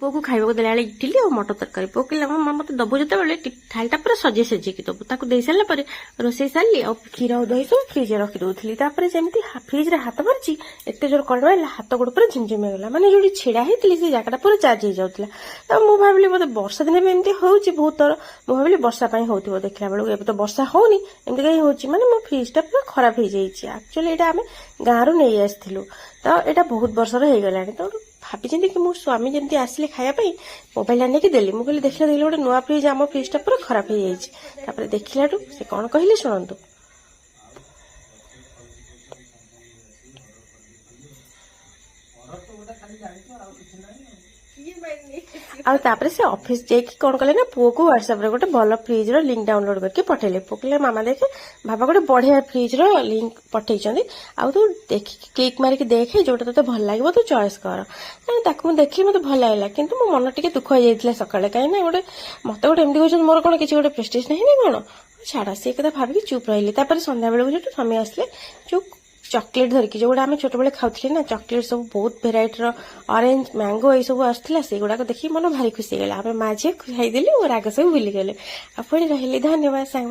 पुओ को खाइबा देला इडली और मटर तरकारी पुओ कहला मामा मत दबु जते थालीटा पूरा सजे सजेकी दबु ताकू दे सारा पर रोसे सारी और क्षीर और दही सब फ्रिज रखी दौली जमी फ्रिज रे हाथ मारी एत जोर कड़ मारे हाथ गोड़ पूरा झिमझिम होगा मैंने जो छिड़ा होती से जगह पूरा चार्ज हो जाता मुझे भाविली मतलब वर्षा दिन एमती हो बहुत थर मुझे भाविली वर्षा हो देखला बेलू ए तो वर्षा होनी एमती कहीं हो मो फ्रिजटा पूरा खराब हो जाए एक्चुअली यहाँ आम गाँव नहीं आसलु तो यहाँ बहुत वर्षर हो गला तो भाई कि मो स्वामी जमी आसिले खायापी मोबाइल आने देली मुझे देखला देखिए गोटे नुआ फ्रिज आम फ्रिजटा पूरा खराब हो जाए देखला से कौन कहले शुणु आउे से ऑफिस जाकि कौन कले ना पुओ को व्हाट्सएप रे गोटे भल फ्रिज रो लिंक डाउनलोड करके पठेले पुओ कहले मामा देखे बाबा गोटे बढ़िया फ्रिज रो लिंक पठेइछंदी आ तू देखि क्लिक मारिक देखे जोटा तते भल लागबो तू चॉइस कर ताकू मु देखि मते भल लागला किंतु मो मन टिके दुख हो जाइतला सकाळे काई ना गोटे मते गोटे एमडी कहछन मोर कोन किछि गोटे प्रेस्टीज नहीं ना कोन छाड़ा से कथा भाबी चुप रहिली तापर संध्या बेले जो स्वामी आसले जो चॉकलेट धरिकी जो आम छोट बेले खाऊले ना चॉकलेट सब बहुत भेराइटी ऑरेंज मैंगो ये सब आसला से गुड़ाक देखिए मन भारी खुशी गला आम माँ झी खाईदेली और राग सब भूली गले आप रही धन्यवाद सांग।